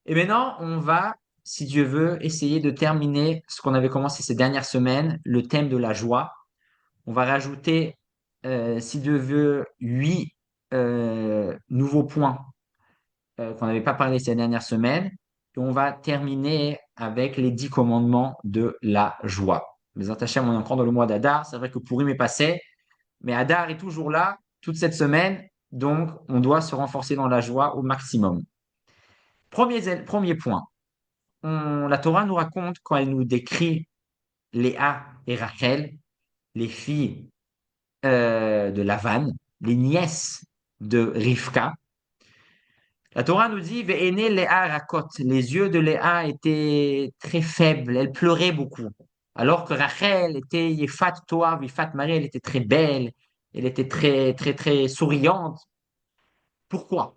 Et maintenant, on va, si Dieu veut, essayer de terminer ce qu'on avait commencé ces dernières semaines, le thème de la joie. On va rajouter, si Dieu veut, 8 nouveaux points qu'on n'avait pas parlé ces dernières semaines. Et on va terminer avec les 10 commandements de la joie. Les attachés, on est encore dans le mois d'Adar. C'est vrai que Pourim est passé, mais Adar est toujours là toute cette semaine. Donc, on doit se renforcer dans la joie au maximum. Premier point. La Torah nous raconte quand elle nous décrit Léa et Rachel, les filles de Lavan, les nièces de Rivka. La Torah nous dit Ve'ene Léa rakot. Les yeux de Léa étaient très faibles, elle pleurait beaucoup. Alors que Rachel était Yefat Toa, Yefat Marie, elle était très belle, elle était très, très, très souriante. Pourquoi?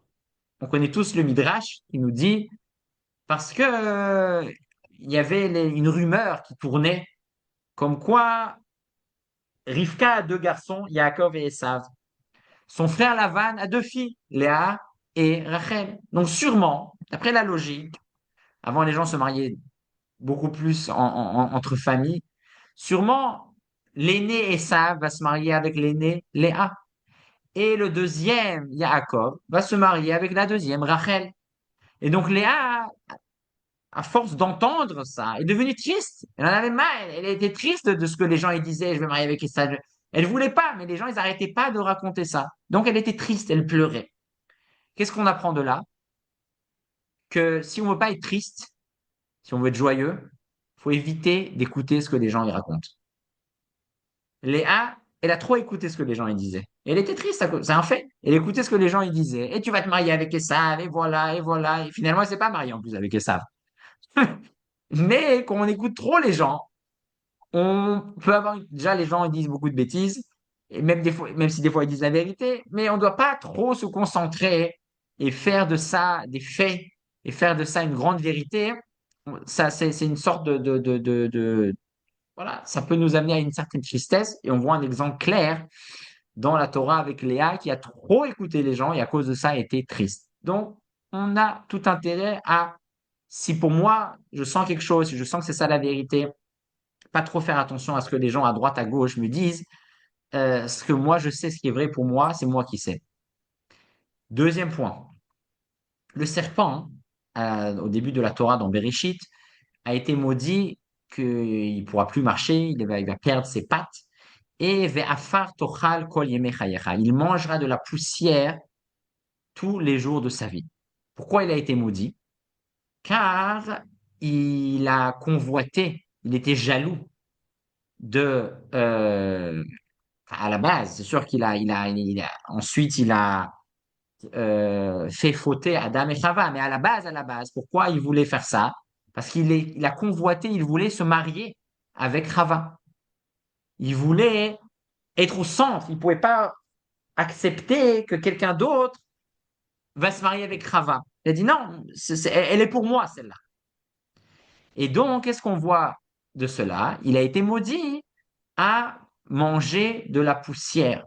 On connaît tous le Midrash qui nous dit parce que il y avait une rumeur qui tournait comme quoi Rivka a deux garçons, Yaakov et Esav. Son frère Lavan a deux filles, Léa et Rachel. Donc sûrement, d'après la logique, avant les gens se mariaient beaucoup plus entre familles, sûrement l'aîné Esav va se marier avec l'aîné Léa. Et le deuxième, Yaakov, va se marier avec la deuxième, Rachel. Et donc Léa, à force d'entendre ça, est devenue triste. Elle en avait marre. Elle était triste de ce que les gens lui disaient, je vais me marier avec Esav. Elle voulait pas, mais les gens, ils n'arrêtaient pas de raconter ça. Donc elle était triste, elle pleurait. Qu'est-ce qu'on apprend de là? Que si on veut pas être triste, si on veut être joyeux, faut éviter d'écouter ce que les gens y racontent. Léa, elle a trop écouté ce que les gens y disaient. Elle était triste, c'est un fait. Elle écoutait ce que les gens y disaient. Et tu vas te marier avec Esav, et voilà, et voilà. Et finalement, elle s'est pas mariée en plus avec Esav. Mais quand on écoute trop les gens, on peut avoir, déjà les gens ils disent beaucoup de bêtises, et même des fois, même si des fois ils disent la vérité, mais on ne doit pas trop se concentrer et faire de ça des faits et faire de ça une grande vérité. Ça, c'est une sorte voilà, ça peut nous amener à une certaine tristesse et on voit un exemple clair dans la Torah avec Léa qui a trop écouté les gens et à cause de ça a été triste. Donc, on a tout intérêt à, si pour moi, je sens quelque chose, si je sens que c'est ça la vérité, pas trop faire attention à ce que les gens à droite, à gauche me disent. Ce que moi, je sais, ce qui est vrai pour moi, c'est moi qui sais. Deuxième point, le serpent, au début de la Torah dans Bereshit, a été maudit qu'il ne pourra plus marcher, il va perdre ses pattes. Et ve'afar tochal kol yemei chayecha. Il mangera de la poussière tous les jours de sa vie. Pourquoi il a été maudit? Car il a convoité, il était jaloux de, à la base, c'est sûr ensuite il a fait fauter Adam et Chava, mais à la base, pourquoi il voulait faire ça? Parce il a convoité, il voulait se marier avec Chava. Il voulait être au centre, il pouvait pas accepter que quelqu'un d'autre va se marier avec Chava. Il a dit non, elle est pour moi celle-là. Et donc, qu'est-ce qu'on voit de cela? Il a été maudit à manger de la poussière,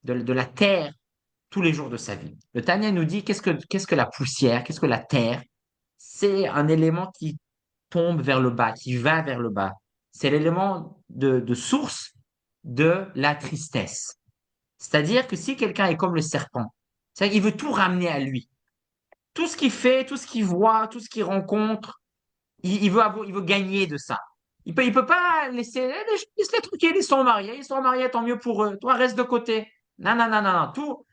de la terre tous les jours de sa vie. Le Tanya nous dit qu'est-ce que la poussière, qu'est-ce que la terre? C'est un élément qui tombe vers le bas, qui va vers le bas. C'est l'élément de source de la tristesse. C'est-à-dire que si quelqu'un est comme le serpent, c'est-à-dire qu'il veut tout ramener à lui. Tout ce qu'il fait, tout ce qu'il voit, tout ce qu'il rencontre, il veut gagner de ça. Il peut pas laisse-les tranquilles, ils sont mariés, tant mieux pour eux. Toi, reste de côté. Non, non, non, non, non. Tout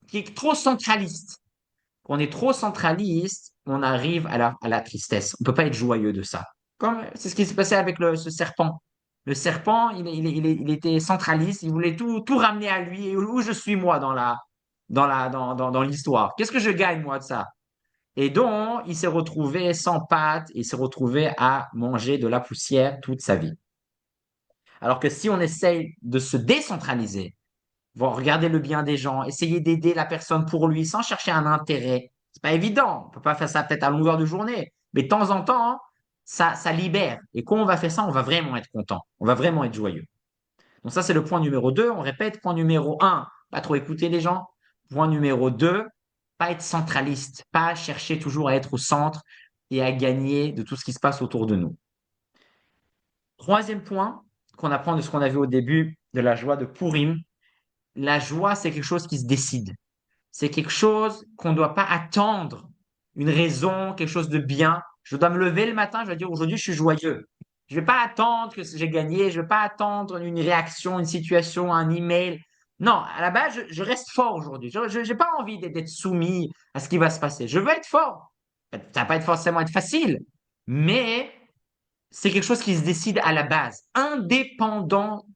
qui est trop centraliste. Quand on est trop centraliste, on arrive à la tristesse. On peut pas être joyeux de ça. Comme c'est ce qui s'est passé avec ce serpent. Le serpent, il était centraliste, il voulait tout ramener à lui. Et où je suis moi dans l'histoire? Qu'est-ce que je gagne moi de ça? Et donc, il s'est retrouvé sans pattes, il s'est retrouvé à manger de la poussière toute sa vie. Alors que si on essaye de se décentraliser, voir, regarder le bien des gens, essayer d'aider la personne pour lui sans chercher un intérêt, c'est pas évident. On peut pas faire ça peut-être à longueur de journée, mais de temps en temps, ça libère. Et quand on va faire ça, on va vraiment être content, on va vraiment être joyeux. Donc ça, c'est le point numéro 2. On répète, point numéro 1, pas trop écouter les gens. Point numéro 2, pas être centraliste, pas chercher toujours à être au centre et à gagner de tout ce qui se passe autour de nous. Troisième point qu'on apprend de ce qu'on a vu au début de la joie de Purim, la joie, c'est quelque chose qui se décide. C'est quelque chose qu'on ne doit pas attendre, une raison, quelque chose de bien. Je dois me lever le matin, je vais dire aujourd'hui, je suis joyeux. Je ne vais pas attendre que j'ai gagné, je ne vais pas attendre une réaction, une situation, un email. Non, à la base, je reste fort aujourd'hui. Je n'ai pas envie d'être soumis à ce qui va se passer. Je veux être fort. Ça ne va pas être forcément être facile, mais c'est quelque chose qui se décide à la base, indépendant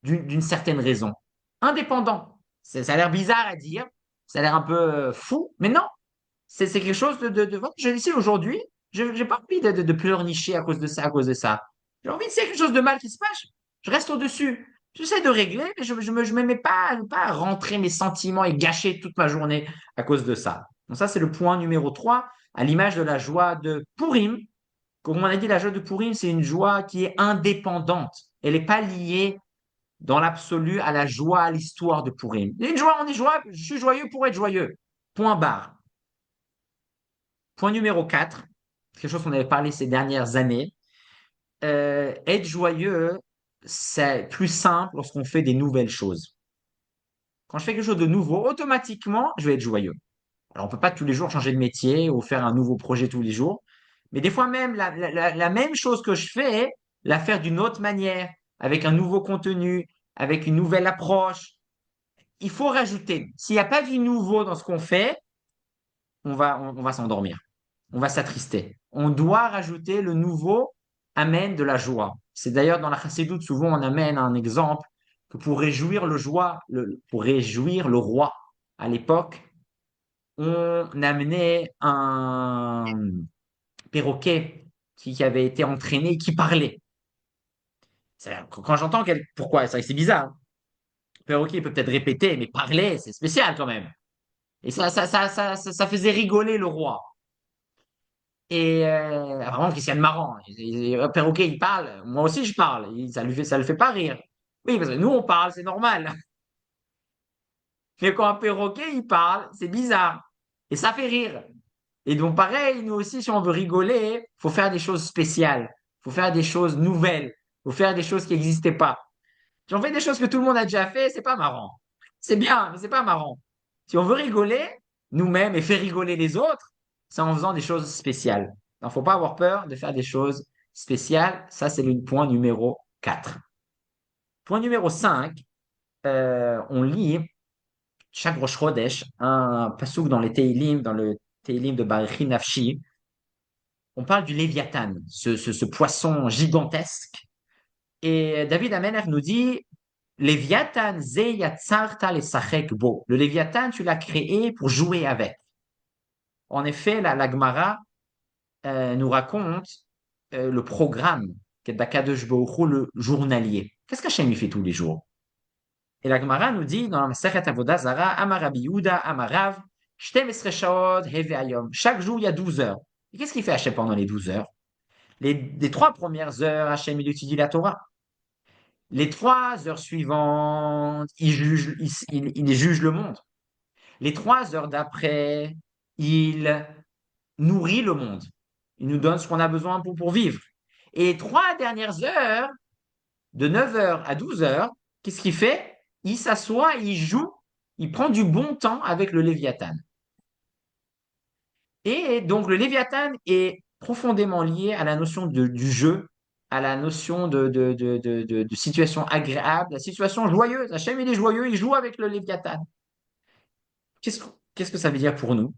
d'une certaine raison. Indépendant. Ça a l'air bizarre à dire, ça a l'air un peu fou, mais non, c'est quelque chose voilà, je décide aujourd'hui, je n'ai pas envie de pleurnicher à cause de ça, à cause de ça. J'ai envie de s'il y a quelque chose de mal qui se passe, je reste au-dessus. J'essaie de régler, mais je ne me mets pas à rentrer mes sentiments et gâcher toute ma journée à cause de ça. Donc ça, c'est le point numéro 3, à l'image de la joie de Purim. Comme on a dit, la joie de Purim, c'est une joie qui est indépendante. Elle n'est pas liée dans l'absolu à la joie, à l'histoire de Purim. Une joie, on est joyeux, je suis joyeux pour être joyeux. Point barre. Point numéro 4, quelque chose qu'on avait parlé ces dernières années. Être joyeux, c'est plus simple lorsqu'on fait des nouvelles choses. Quand je fais quelque chose de nouveau, automatiquement, je vais être joyeux. Alors, on peut pas tous les jours changer de métier ou faire un nouveau projet tous les jours. Mais des fois même, la même chose que je fais, la faire d'une autre manière, avec un nouveau contenu, avec une nouvelle approche, il faut rajouter. S'il n'y a pas du nouveau dans ce qu'on fait, on va s'endormir. On va s'attrister. On doit rajouter le nouveau amène de la joie. C'est d'ailleurs dans la Chassidoute, souvent on amène un exemple que pour réjouir pour réjouir le roi à l'époque, on amenait un perroquet qui avait été entraîné et qui parlait. Quand j'entends pourquoi, c'est bizarre, hein. Le perroquet peut peut-être répéter, mais parler, c'est spécial quand même. Et ça faisait rigoler le roi. Et vraiment, qu'est-ce qu'il y a de marrant? Un perroquet, il parle, moi aussi je parle, ça le fait pas rire. Oui, parce que nous on parle, c'est normal. Mais quand un perroquet, il parle, c'est bizarre. Et ça fait rire. Et donc pareil, nous aussi, si on veut rigoler, faut faire des choses spéciales, faut faire des choses nouvelles, faut faire des choses qui n'existaient pas. Si on fait des choses que tout le monde a déjà fait, c'est pas marrant. C'est bien, mais c'est pas marrant. Si on veut rigoler, nous-mêmes, et faire rigoler les autres, c'est en faisant des choses spéciales. Il ne faut pas avoir peur de faire des choses spéciales. Ça, c'est le point numéro 4. Point numéro 5, on lit chaque Rosh Chodesh un pasouk dans les Teilim, dans le Teilim de Barichi Nafshi. On parle du Léviathan, ce poisson gigantesque. Et David Amener nous dit Léviathan ze yatzarta lesachek bo. Le Léviathan, tu l'as créé pour jouer avec. En effet, la Gemara nous raconte le programme d'Akadosh Baruch Hu, le journalier. Qu'est-ce qu'Hachem fait tous les jours? Et la Gemara nous dit dans la Masechet Avodah Zara, Amar Rabbi Yehuda, Amarav, 12 shaot heve hayom. Chaque jour, il y a 12 heures. Et qu'est-ce qu'il fait Hachem pendant les 12 heures? Les 3 premières heures, Hachem, il étudie la Torah. Les 3 heures suivantes, il juge le monde. Les 3 heures d'après, il nourrit le monde. Il nous donne ce qu'on a besoin pour vivre. Et les 3 dernières heures, de 9 heures à 12 heures, qu'est-ce qu'il fait? Il s'assoit, il joue, il prend du bon temps avec le Léviathan. Et donc le Léviathan est profondément lié à la notion du jeu, à la notion de situation agréable, la situation joyeuse. Hachem, il est joyeux, il joue avec le Léviathan. Qu'est-ce, qu'est-ce que ça veut dire pour nous?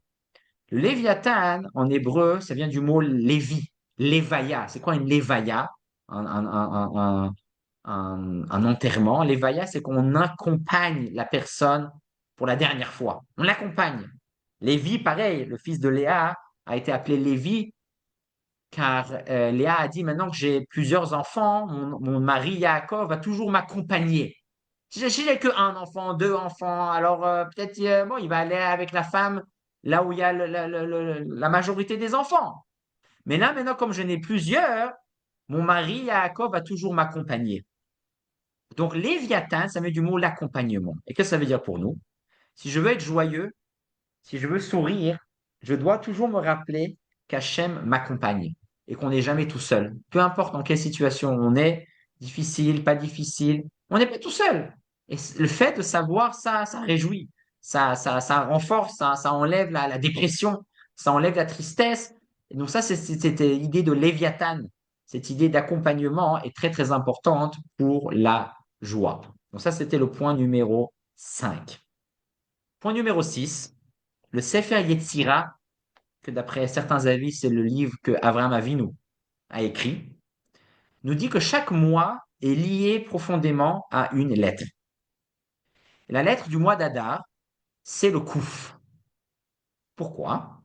Le Léviathan, en hébreu, ça vient du mot Lévi, Lévaya. C'est quoi une Lévaya? Un enterrement. Lévaya, c'est qu'on accompagne la personne pour la dernière fois. On l'accompagne. Lévi, pareil, le fils de Léa a été appelé Lévi car Léa a dit maintenant que j'ai plusieurs enfants, mon mari Yaakov va toujours m'accompagner. Si j'ai que un enfant, 2 enfants, alors peut-être bon, il va aller avec la femme là où il y a la majorité des enfants. Mais là, maintenant, comme je n'ai plusieurs, mon mari Yaakov va toujours m'accompagner. Donc, Léviathan, ça met du mot l'accompagnement. Et qu'est-ce que ça veut dire pour nous? Si je veux être joyeux, Si je veux sourire, je dois toujours me rappeler qu'Hachem m'accompagne et qu'on n'est jamais tout seul. Peu importe dans quelle situation on est, difficile, pas difficile, on n'est pas tout seul. Et le fait de savoir ça, ça réjouit, ça renforce, ça enlève la dépression, ça enlève la tristesse. Et donc ça, c'est cette idée de Léviathan, cette idée d'accompagnement est très très importante pour la joie. Donc ça, c'était le point numéro 5. Point numéro 6, le Sefer Yetzira, que d'après certains avis, c'est le livre que Avraham Avinu a écrit, nous dit que chaque mois est lié profondément à une lettre. Et la lettre du mois d'Adar, c'est le Kouf. Pourquoi?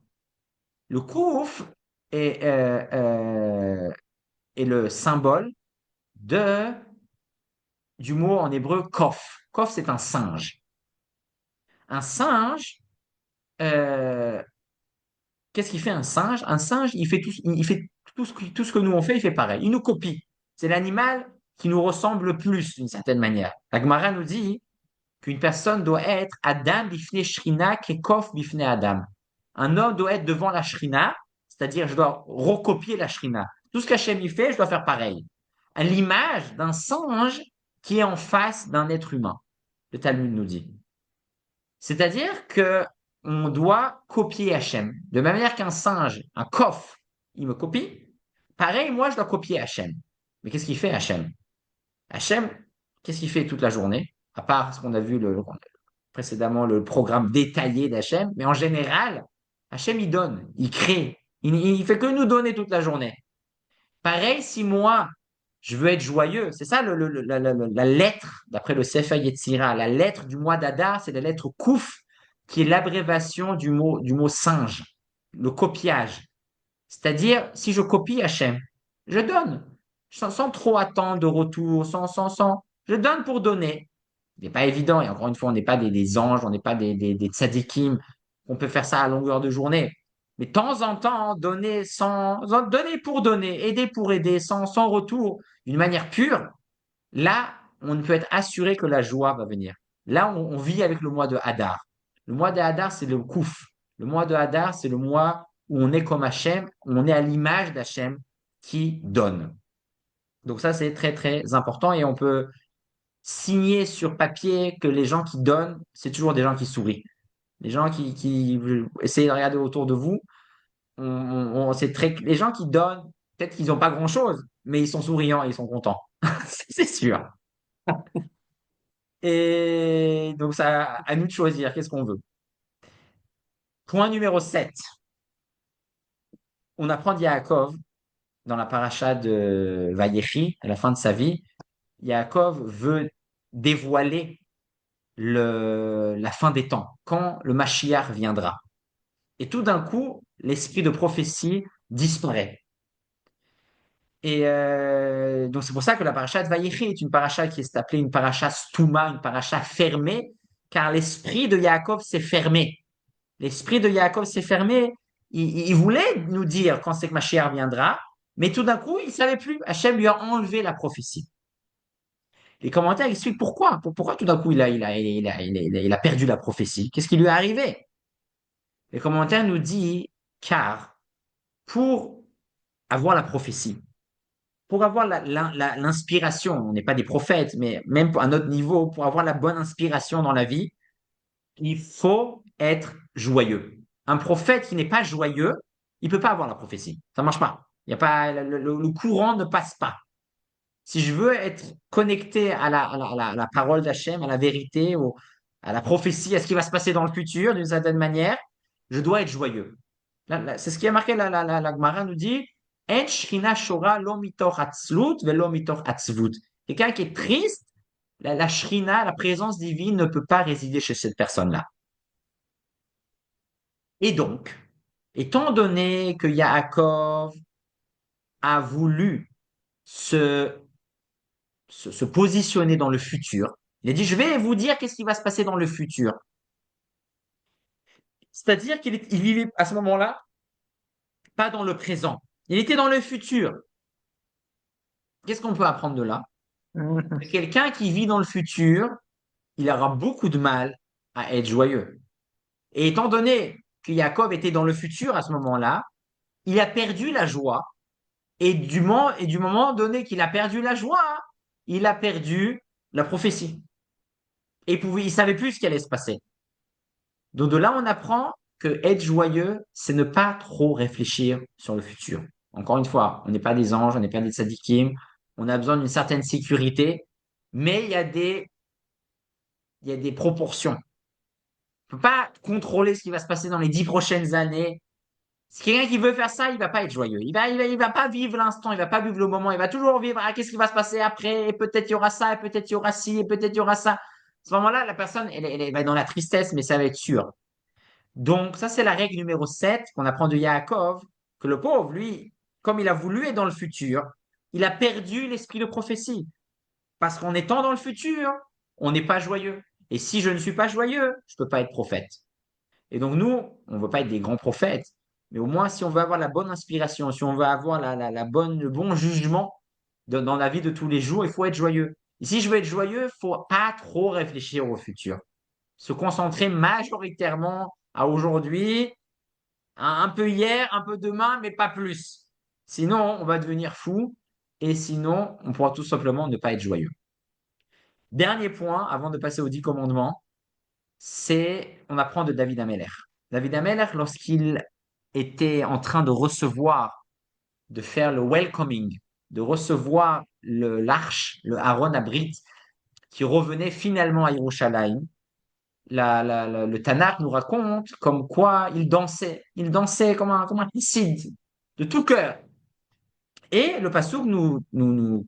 Le Kouf est, est le symbole de, du mot en hébreu Kof. Kof, c'est un singe. Un singe, euh, qu'est-ce qu'il fait un singe? Un singe, il fait tout ce que nous on fait, il fait pareil. Il nous copie. C'est l'animal qui nous ressemble le plus d'une certaine manière. La Gemara nous dit qu'une personne doit être Adam bifne Shrina kekof bifne Adam. Un homme doit être devant la Shrina, c'est-à-dire je dois recopier la Shrina. Tout ce qu'Hachem y fait, je dois faire pareil. À l'image d'un singe qui est en face d'un être humain. Le Talmud nous dit. C'est-à-dire que on doit copier Hachem. De la même manière qu'un singe, un kof, il me copie, pareil, moi, je dois copier Hachem. Mais qu'est-ce qu'il fait, Hachem? Hachem, qu'est-ce qu'il fait toute la journée? À part ce qu'on a vu précédemment, le programme détaillé d'Hachem. Mais en général, Hachem, il donne, il crée. Il fait que nous donner toute la journée. Pareil, si moi, je veux être joyeux, c'est ça la lettre, d'après le Sefer Yetzira, la lettre du mois d'Adar, c'est la lettre Kouf, qui est l'abréviation du mot singe, le copiage. C'est-à-dire, si je copie Hachem, je donne, sans trop attendre de retour, je donne pour donner. Ce n'est pas évident, et encore une fois, on n'est pas des anges, on n'est pas des tzadikim, on peut faire ça à longueur de journée. Mais de temps en temps, donner pour donner, aider pour aider, sans retour, d'une manière pure, là, on peut être assuré que la joie va venir. Là, on vit avec le mois de Hadar. Le mois de Hadar, c'est le Kouf. Le mois de Hadar, c'est le mois où on est comme Hachem, où on est à l'image d'Hachem qui donne. Donc ça, c'est très, très important et on peut signer sur papier que les gens qui donnent, c'est toujours des gens qui sourient. Les gens qui essayez de regarder autour de vous, c'est très, les gens qui donnent, peut-être qu'ils n'ont pas grand-chose, mais ils sont souriants et ils sont contents. C'est sûr. Et donc, ça, à nous de choisir, qu'est-ce qu'on veut. Point numéro 7. On apprend d'Yaakov dans la paracha de Vayechi, à la fin de sa vie. Yaakov veut dévoiler la fin des temps, quand le Mashiach viendra. Et tout d'un coup, l'esprit de prophétie disparaît. Et donc c'est pour ça que la paracha de Vayechi est une paracha qui est appelée une paracha stouma, une paracha fermée, car l'esprit de Yaakov s'est fermé. L'esprit de Yaakov s'est fermé. Il voulait nous dire quand c'est que Mashiach viendra, mais tout d'un coup, il ne savait plus. Hachem lui a enlevé la prophétie. Les commentaires expliquent pourquoi. Pourquoi tout d'un coup il a perdu la prophétie? Qu'est-ce qui lui est arrivé? Les commentaires nous disent car pour avoir la prophétie, pour avoir l'inspiration, on n'est pas des prophètes, mais même à notre niveau, pour avoir la bonne inspiration dans la vie, il faut être joyeux. Un prophète qui n'est pas joyeux, il peut pas avoir la prophétie. Ça marche pas. Il y a pas le courant ne passe pas. Si je veux être connecté à la parole d'Hachem, à la vérité, à la prophétie, à ce qui va se passer dans le futur, d'une certaine manière, je dois être joyeux. C'est ce qui est marqué, la Gemara nous dit, En shchina shora lo mitoch atzlut velo mitoch atzvut. Quelqu'un qui est triste, la shrina, la présence divine ne peut pas résider chez cette personne-là. Et donc, étant donné que Yaakov a voulu se se positionner dans le futur. Il a dit, je vais vous dire qu'est-ce qui va se passer dans le futur. C'est-à-dire il vivait à ce moment-là, pas dans le présent. Il était dans le futur. Qu'est-ce qu'on peut apprendre de là? Quelqu'un qui vit dans le futur, il aura beaucoup de mal à être joyeux. Et étant donné que Yaakov était dans le futur à ce moment-là, il a perdu la joie. Et du moment donné qu'il a perdu la joie, il a perdu la prophétie. Et il savait plus ce qui allait se passer. Donc de là, on apprend que être joyeux, c'est ne pas trop réfléchir sur le futur. Encore une fois, on n'est pas des anges, on n'est pas des tzadikim, on a besoin d'une certaine sécurité, mais il y a des proportions. On ne peut pas contrôler ce qui va se passer dans les 10 prochaines années. Si quelqu'un qui veut faire ça, il va pas être joyeux. Il va pas vivre l'instant, il va pas vivre le moment. Il va toujours vivre, ah, qu'est-ce qui va se passer après? Et peut-être il y aura ça, et peut-être il y aura ci, et peut-être il y aura ça. À ce moment-là, la personne, elle va être dans la tristesse, mais ça va être sûr. Donc, ça, c'est la règle numéro 7 qu'on apprend de Yaakov, que le pauvre, lui, comme il a voulu être dans le futur, il a perdu l'esprit de prophétie. Parce qu'en étant dans le futur, on n'est pas joyeux. Et si je ne suis pas joyeux, je ne peux pas être prophète. Et donc nous, on ne veut pas être des grands prophètes, mais au moins si on veut avoir la bonne inspiration, si on veut avoir le bon jugement dans la vie de tous les jours, il faut être joyeux. Et si je veux être joyeux, il ne faut pas trop réfléchir au futur. Se concentrer majoritairement à aujourd'hui, un peu hier, un peu demain, mais pas plus. Sinon, on va devenir fou et sinon, on pourra tout simplement ne pas être joyeux. Dernier point, avant de passer aux 10 commandements, on apprend de David Ameller. David Ameller, lorsqu'il était en train de recevoir, de faire le welcoming, de recevoir l'arche, le Aaron Abrit, qui revenait finalement à Yerushalayim, le Tanakh nous raconte comme quoi il dansait. Il dansait comme un chassid, de tout cœur. Et le passouk nous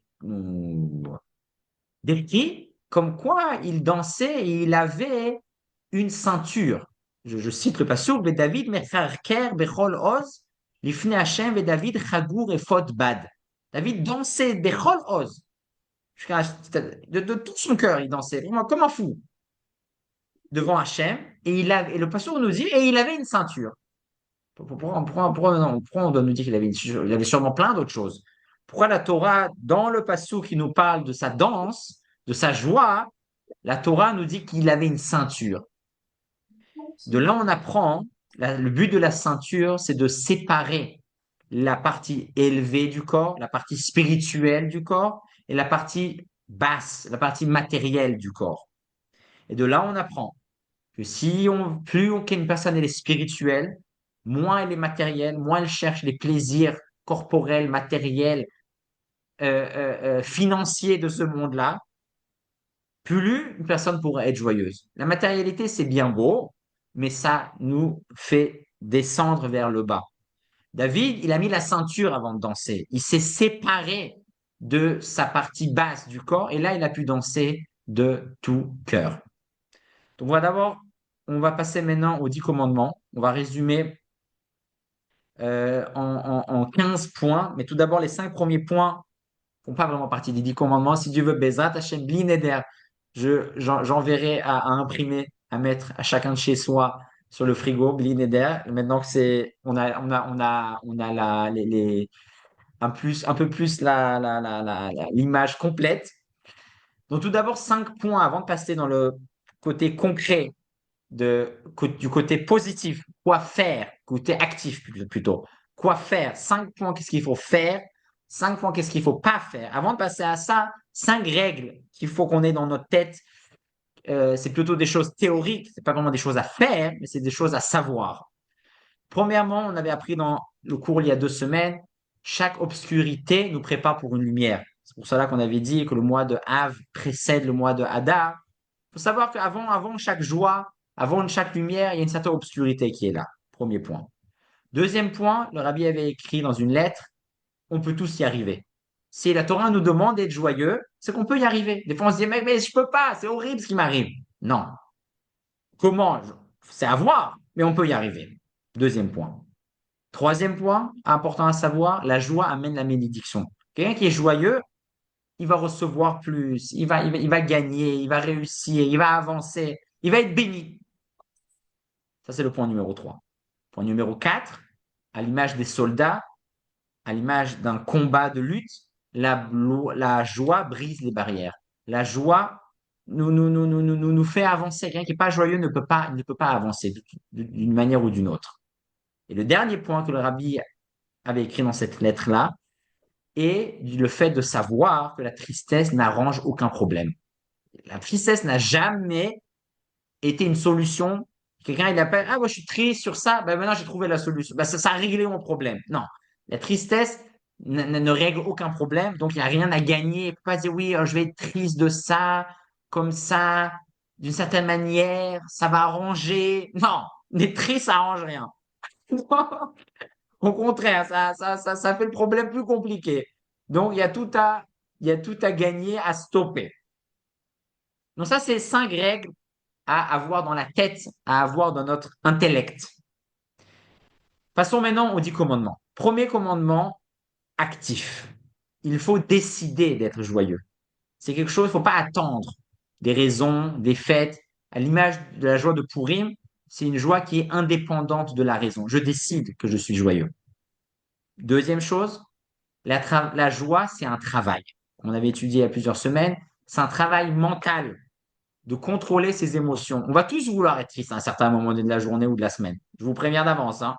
décrit comme quoi il dansait et il avait une ceinture. Je cite le passouk, David mecharker bechol oz, lifne Hashem David chagour et fot bad. David dansait bechol oz. De tout son cœur, il dansait, vraiment comme un fou, devant Hachem. Et le pasteur nous dit, et il avait une ceinture. Pourquoi on doit nous dire il avait sûrement plein d'autres choses? Pourquoi la Torah, dans le pasteur qui nous parle de sa danse, de sa joie, la Torah nous dit qu'il avait une ceinture? De là, on apprend, le but de la ceinture, c'est de séparer la partie élevée du corps, la partie spirituelle du corps, et la partie basse, la partie matérielle du corps. Et de là, on apprend que plus une personne elle est spirituelle, moins elle est matérielle, moins elle cherche les plaisirs corporels, matériels, financiers de ce monde-là, plus une personne pourra être joyeuse. La matérialité, c'est bien beau, mais ça nous fait descendre vers le bas. David, il a mis la ceinture avant de danser. Il s'est séparé de sa partie basse du corps et là, il a pu danser de tout cœur. Donc, on va passer maintenant aux 10 commandements. On va résumer en 15 points. Mais tout d'abord, les 5 premiers points ne font pas vraiment partie des 10 commandements. Si Dieu veut, Bezrat Hashem, Bli Neder, j'enverrai à imprimer, à mettre à chacun de chez soi sur le frigo, Bli Neder. Maintenant que on a un peu plus l'image complète. Donc, tout d'abord, 5 points avant de passer dans le côté concret du côté positif, quoi faire, côté actif plutôt. Quoi faire? 5 points, qu'est-ce qu'il faut faire? 5 points, qu'est-ce qu'il faut pas faire? Avant de passer à ça, 5 règles qu'il faut qu'on ait dans notre tête. C'est plutôt des choses théoriques, c'est pas vraiment des choses à faire, mais c'est des choses à savoir. Premièrement, on avait appris dans le cours il y a 2 semaines, chaque obscurité nous prépare pour une lumière. C'est pour cela qu'on avait dit que le mois de Av précède le mois de Hadar. Il faut savoir avant chaque joie, avant chaque lumière, il y a une certaine obscurité qui est là. Premier point. Deuxième point, le rabbi avait écrit dans une lettre, on peut tous y arriver. Si la Torah nous demande d'être joyeux, c'est qu'on peut y arriver. Des fois, on se dit, mais je peux pas, c'est horrible ce qui m'arrive. Non. Comment? C'est à voir, mais on peut y arriver. Deuxième point. Troisième point, important à savoir, la joie amène la bénédiction. Quelqu'un qui est joyeux, il va recevoir plus, il va gagner, il va réussir, il va avancer, il va être béni. Ça, c'est le point numéro 3. Point numéro 4, à l'image des soldats, à l'image d'un combat de lutte, la joie brise les barrières. La joie nous fait avancer. Quelqu'un qui n'est pas joyeux ne peut pas avancer d'une manière ou d'une autre. Et le dernier point que le rabbi avait écrit dans cette lettre-là est le fait de savoir que la tristesse n'arrange aucun problème. La tristesse n'a jamais été une solution. Quelqu'un, il appelle, ah, moi, je suis triste sur ça, ben maintenant, j'ai trouvé la solution. Ben, ça a réglé mon problème. Non. La tristesse ne règle aucun problème, donc il n'y a rien à gagner. Il ne peut pas dire, oui, je vais être triste de ça, comme ça, d'une certaine manière, ça va arranger. Non, d'être triste, ça arrange rien. Au contraire, ça fait le problème plus compliqué. Donc, il y a tout à gagner, à stopper. Donc, ça, c'est 5 règles à avoir dans la tête, à avoir dans notre intellect. Passons maintenant aux 10 commandements. Premier commandement, actif. Il faut décider d'être joyeux. C'est quelque chose, il ne faut pas attendre des raisons, des fêtes. À l'image de la joie de Purim, c'est une joie qui est indépendante de la raison. Je décide que je suis joyeux. Deuxième chose, la joie, c'est un travail. On avait étudié il y a plusieurs semaines. C'est un travail mental de contrôler ses émotions. On va tous vouloir être triste à un certain moment de la journée ou de la semaine. Je vous préviens d'avance, hein.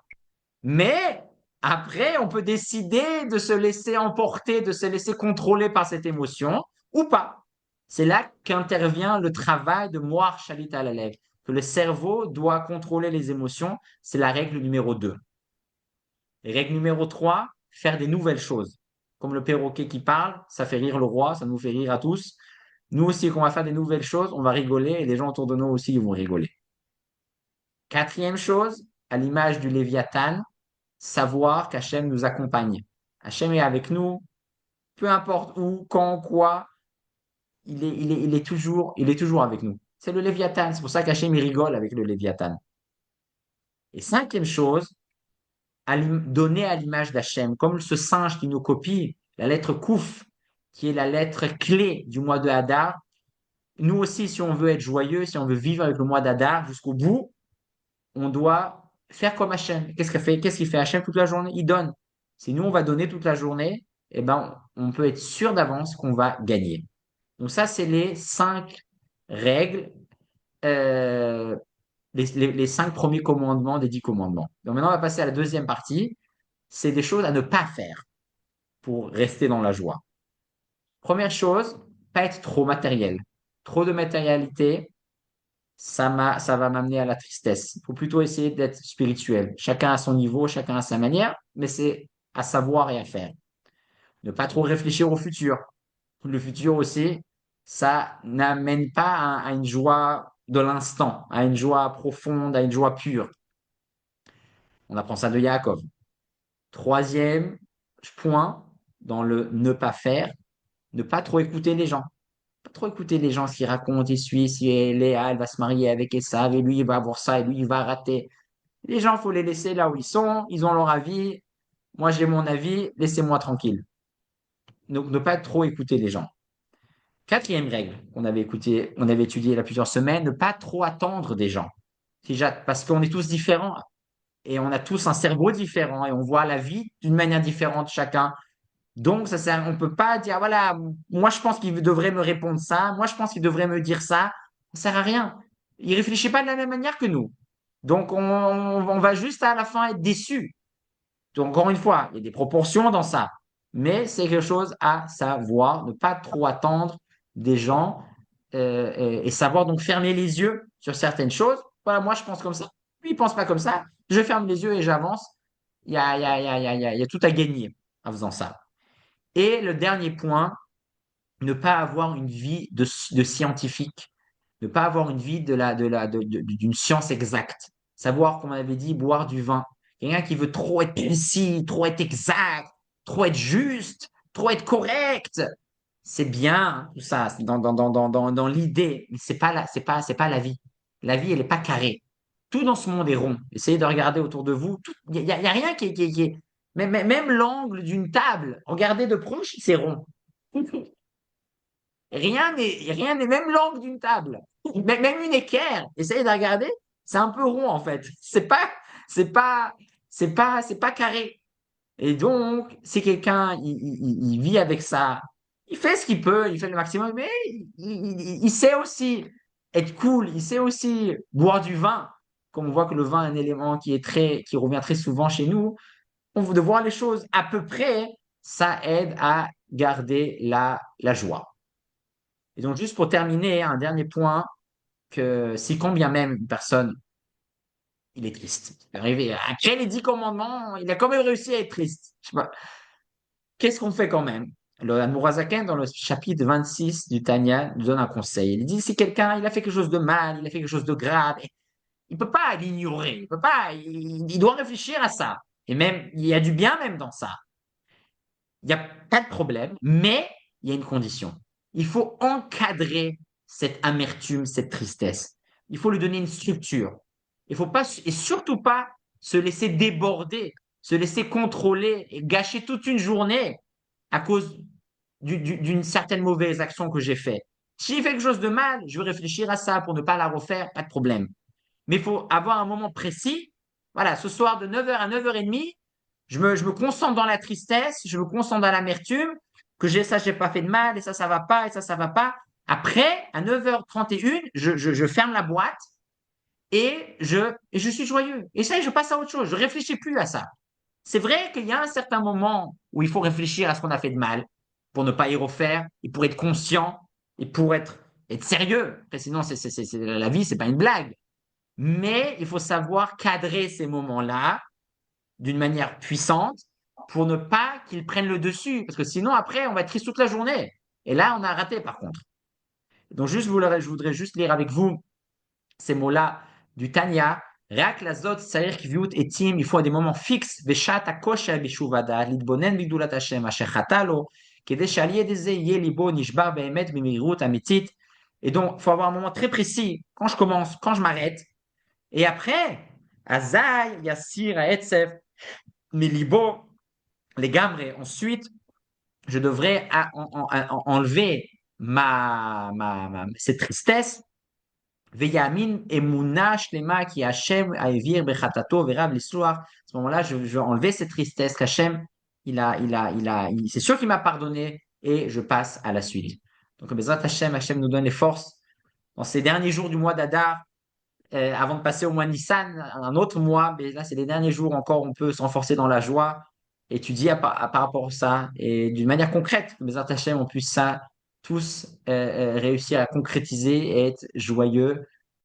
Mais après, on peut décider de se laisser emporter, de se laisser contrôler par cette émotion ou pas. C'est là qu'intervient le travail de Moar Shalit à la lèvre, que le cerveau doit contrôler les émotions. C'est la règle numéro 2. Règle numéro 3, faire des nouvelles choses. Comme le perroquet qui parle, ça fait rire le roi, ça nous fait rire à tous. Nous aussi, quand on va faire des nouvelles choses, on va rigoler et les gens autour de nous aussi ils vont rigoler. Quatrième chose, à l'image du Léviathan, savoir qu'Hachem nous accompagne. Hachem est avec nous, peu importe où, quand, quoi, il est toujours avec nous. C'est le Léviathan, c'est pour ça qu'Hachem il rigole avec le Léviathan. Et cinquième chose, donner à l'image d'Hachem, comme ce singe qui nous copie, la lettre Kouf, qui est la lettre clé du mois de Hadar. Nous aussi, si on veut être joyeux, si on veut vivre avec le mois d'Adar jusqu'au bout, on doit faire comme Hachem. Qu'est-ce qu'il fait Hachem toute la journée? Il donne. Si nous, on va donner toute la journée, eh ben, on peut être sûr d'avance qu'on va gagner. Donc ça, c'est les 5 règles, euh, les 5 premiers commandements des 10 commandements. Donc maintenant, on va passer à la deuxième partie. C'est des choses à ne pas faire pour rester dans la joie. Première chose, pas être trop matériel. Trop de matérialité, ça va m'amener à la tristesse. Il faut plutôt essayer d'être spirituel. Chacun à son niveau, chacun à sa manière, mais c'est à savoir et à faire. Ne pas trop réfléchir au futur. Le futur aussi, ça n'amène pas à une joie de l'instant, à une joie profonde, à une joie pure. On apprend ça de Yaakov. Troisième point, dans le ne pas faire, ne pas trop écouter les gens. Pas trop écouter les gens, ce qu'ils racontent, ils suivent, si Léa, elle va se marier avec Esav, et lui, il va avoir ça, et lui, il va rater. Les gens, il faut les laisser là où ils sont, ils ont leur avis. Moi, j'ai mon avis, laissez-moi tranquille. Donc, ne pas trop écouter les gens. Quatrième règle on avait étudié il y a plusieurs semaines, ne pas trop attendre des gens. Parce qu'on est tous différents et on a tous un cerveau différent et on voit la vie d'une manière différente chacun. Donc, on ne peut pas dire, voilà, moi je pense qu'il devrait me répondre ça, moi je pense qu'il devrait me dire ça. Ça sert à rien. Il ne réfléchit pas de la même manière que nous. Donc, on va juste à la fin être déçu. Donc, encore une fois, il y a des proportions dans ça. Mais c'est quelque chose à savoir, ne pas trop attendre des gens et savoir donc fermer les yeux sur certaines choses. Voilà, moi je pense comme ça. Lui, il pense pas comme ça. Je ferme les yeux et j'avance. Il y a tout à gagner en faisant ça. Et le dernier point, ne pas avoir une vie de scientifique, ne pas avoir une vie d'une science exacte. Savoir, comme on avait dit, boire du vin. Quelqu'un qui veut trop être précis, trop être exact, trop être juste, trop être correct. C'est bien, tout ça, dans l'idée, mais c'est pas la vie. La vie, elle n'est pas carrée. Tout dans ce monde est rond. Essayez de regarder autour de vous. Y a rien qui est. Même l'angle d'une table, regardez de proche, c'est rond. Rien n'est même l'angle d'une table. Même une équerre, essayez de regarder, c'est un peu rond en fait. C'est pas, c'est pas carré. Et donc, si quelqu'un il vit avec ça il fait ce qu'il peut, il fait le maximum, mais il sait aussi être cool, il sait aussi boire du vin. Comme on voit que le vin est un élément qui revient très souvent chez nous, on veut de voir les choses à peu près, ça aide à garder la joie. Et donc, juste pour terminer, un dernier point, que si combien même une personne, il est triste, il est arrivé après les 10 commandements, il a quand même réussi à être triste. Je sais pas, qu'est-ce qu'on fait quand même? Le Mourazaken, dans le chapitre 26 du Tanya, nous donne un conseil. Il dit, si quelqu'un, il a fait quelque chose de mal, il a fait quelque chose de grave, il peut pas l'ignorer, il peut pas, il doit réfléchir à ça. Et même, il y a du bien même dans ça. Il n'y a pas de problème, mais il y a une condition. Il faut encadrer cette amertume, cette tristesse. Il faut lui donner une structure. Il faut pas, et surtout pas se laisser déborder, se laisser contrôler et gâcher toute une journée à cause d'une certaine mauvaise action que j'ai faite. Si j'ai fait quelque chose de mal, je vais réfléchir à ça pour ne pas la refaire, pas de problème. Mais il faut avoir un moment précis. Voilà, ce soir de 9h à 9h30, je me concentre dans la tristesse, je me concentre dans l'amertume, que j'ai pas fait de mal, et ça va pas, et ça va pas. Après, à 9h31, je ferme la boîte et je suis joyeux. Et ça, je passe à autre chose. Je réfléchis plus à ça. C'est vrai qu'il y a un certain moment où il faut réfléchir à ce qu'on a fait de mal pour ne pas y refaire et pour être conscient et pour être sérieux. Après, sinon, la vie, c'est pas une blague. Mais il faut savoir cadrer ces moments-là d'une manière puissante pour ne pas qu'ils prennent le dessus. Parce que sinon, après, on va être triste toute la journée. Et là, on a raté, par contre. Donc, je voudrais juste lire avec vous ces mots-là du Tanya. רק לזאת צריך קביעות עתים, il faut des moments fixes, בשעת הקושי בשוב הדעת, להתבונן בגדולת השם, אשר חטא לו, כדי שעל ידי זה יהיה ליבו נשבר באמת במהירות אמיתית. Et donc, il faut avoir un moment très précis, quand je commence, quand je m'arrête. Et après, Azaï, Yassir, Aetzef, Milibo, les Gamres. Ensuite, je devrais enlever cette tristesse. Veyamin emuna shlema qui Hachem aevir bechatato verab l'histoire. À ce moment-là, je vais enlever cette tristesse qu'Hachem, c'est sûr qu'il m'a pardonné et je passe à la suite. Donc, Bezrat Hachem, Hachem nous donne les forces dans ces derniers jours du mois d'Adar, avant de passer au mois Nissan, un autre mois, mais là, c'est les derniers jours encore, on peut se renforcer dans la joie, étudier par rapport à ça, et d'une manière concrète, que Bezrat Hachem, on puisse ça, tous réussir à concrétiser et être joyeux